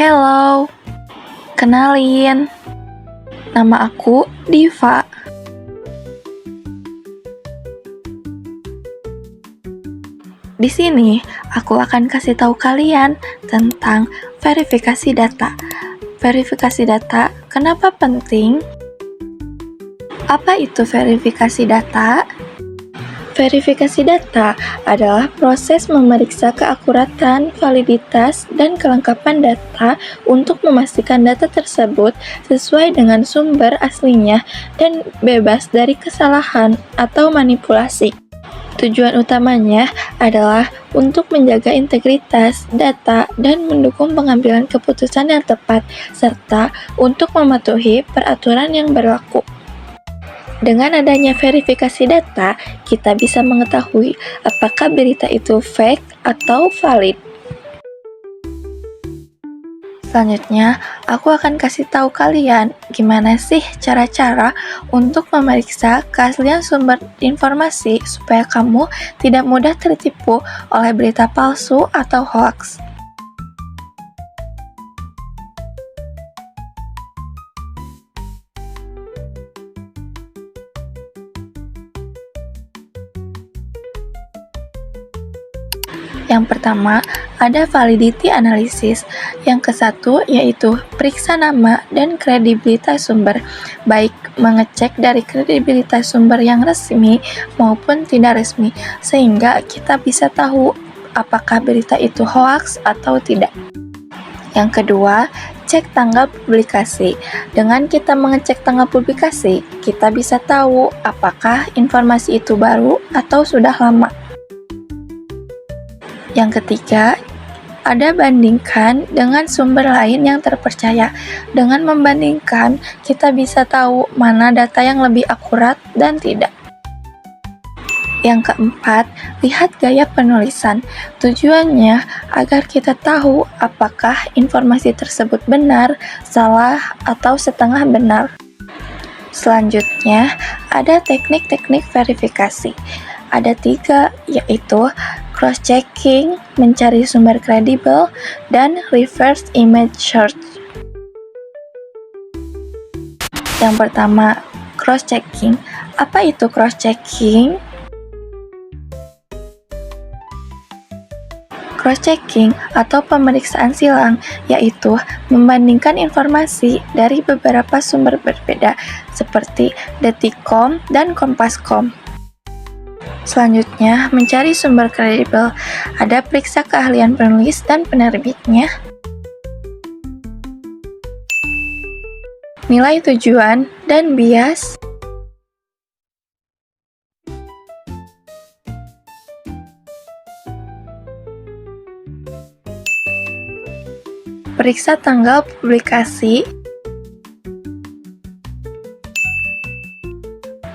Hello, kenalin. Nama aku Diva. Di sini, aku akan kasih tahu kalian tentang verifikasi data. Verifikasi data, kenapa penting? Apa itu verifikasi data? Verifikasi data adalah proses memeriksa keakuratan, validitas, dan kelengkapan data untuk memastikan data tersebut sesuai dengan sumber aslinya dan bebas dari kesalahan atau manipulasi. Tujuan utamanya adalah untuk menjaga integritas data dan mendukung pengambilan keputusan yang tepat, serta untuk mematuhi peraturan yang berlaku. Dengan adanya verifikasi data, kita bisa mengetahui apakah berita itu fake atau valid. Selanjutnya, aku akan kasih tahu kalian gimana sih cara-cara untuk memeriksa keaslian sumber informasi supaya kamu tidak mudah tertipu oleh berita palsu atau hoax. Yang pertama, ada validity analysis. Yang kesatu yaitu periksa nama dan kredibilitas sumber, baik mengecek dari kredibilitas sumber yang resmi maupun tidak resmi, sehingga kita bisa tahu apakah berita itu hoax atau tidak. Yang kedua, cek tanggal publikasi. Dengan kita mengecek tanggal publikasi, kita bisa tahu apakah informasi itu baru atau sudah lama. Yang ketiga, ada bandingkan dengan sumber lain yang terpercaya. Dengan membandingkan, kita bisa tahu mana data yang lebih akurat dan tidak. Yang keempat, lihat gaya penulisan. Tujuannya agar kita tahu apakah informasi tersebut benar, salah, atau setengah benar. Selanjutnya, ada teknik-teknik verifikasi. Ada 3, yaitu cross-checking, mencari sumber kredibel, dan reverse image search. Yang pertama, cross-checking. Apa itu cross-checking? Cross-checking atau pemeriksaan silang, yaitu membandingkan informasi dari beberapa sumber berbeda, seperti Detikcom dan Kompas.com. Selanjutnya, mencari sumber kredibel. Ada periksa keahlian penulis dan penerbitnya, nilai tujuan, dan bias. Periksa tanggal publikasi,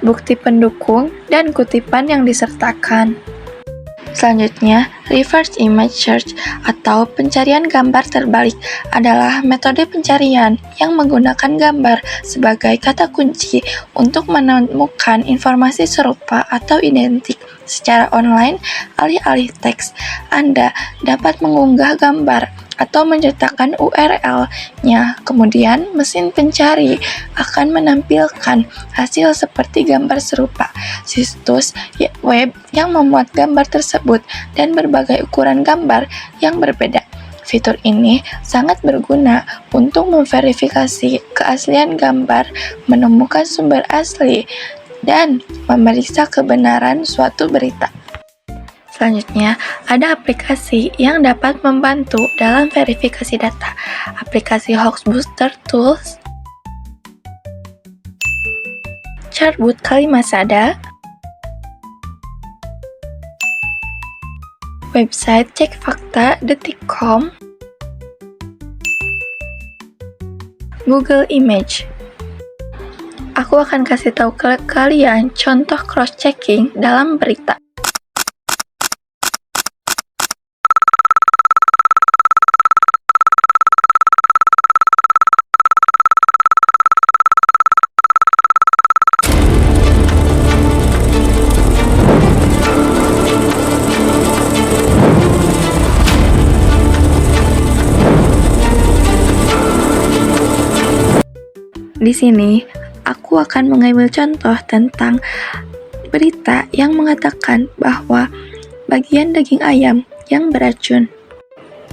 bukti pendukung, dan kutipan yang disertakan. Selanjutnya, reverse image search atau pencarian gambar terbalik adalah metode pencarian yang menggunakan gambar sebagai kata kunci untuk menemukan informasi serupa atau identik secara online alih-alih teks. Anda dapat mengunggah gambar atau mencetakkan URL-nya, kemudian mesin pencari akan menampilkan hasil seperti gambar serupa. Situs web yang memuat gambar tersebut dan berbagai ukuran gambar yang berbeda. Fitur ini sangat berguna untuk memverifikasi keaslian gambar, menemukan sumber asli, dan memeriksa kebenaran suatu berita. Selanjutnya, ada aplikasi yang dapat membantu dalam verifikasi data. Aplikasi Hoaxbuster Tools, Chartbooth Kalimasada, website cek fakta Detikcom, Google Image. Aku akan kasih tahu ke kalian contoh cross-checking dalam berita. Di sini, aku akan mengambil contoh tentang berita yang mengatakan bahwa bagian daging ayam yang beracun.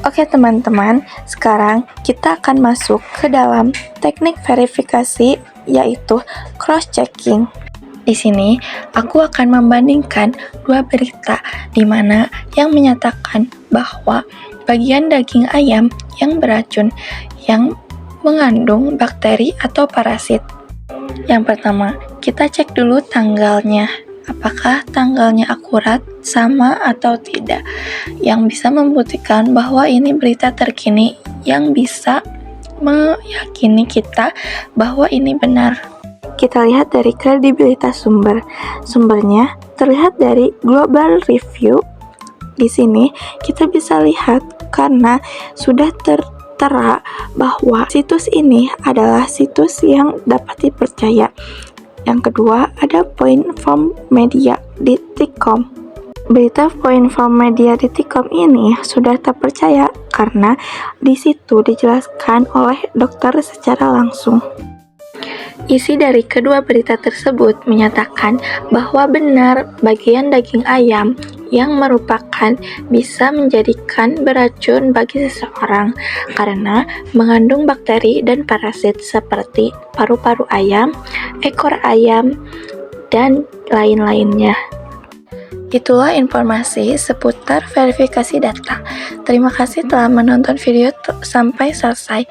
Oke teman-teman, sekarang kita akan masuk ke dalam teknik verifikasi, yaitu cross-checking. Di sini, aku akan membandingkan dua berita di mana yang menyatakan bahwa bagian daging ayam yang beracun yang mengandung bakteri atau parasit. Yang pertama, kita cek dulu tanggalnya. Apakah tanggalnya akurat, sama atau tidak, yang bisa membuktikan bahwa ini berita terkini yang bisa meyakini kita bahwa ini benar. Kita lihat dari kredibilitas sumber. Sumbernya terlihat dari Global Review. Di sini kita bisa lihat karena sudah tertera bahwa situs ini adalah situs yang dapat dipercaya. Yang kedua, ada poinformedia.com. Berita poinformedia.com ini sudah terpercaya karena di situ dijelaskan oleh dokter secara langsung. Isi dari kedua berita tersebut menyatakan bahwa benar bagian daging ayam yang merupakan bisa menjadikan beracun bagi seseorang karena mengandung bakteri dan parasit seperti paru-paru ayam, ekor ayam, dan lain-lainnya. Itulah informasi seputar verifikasi data. Terima kasih telah menonton video sampai selesai.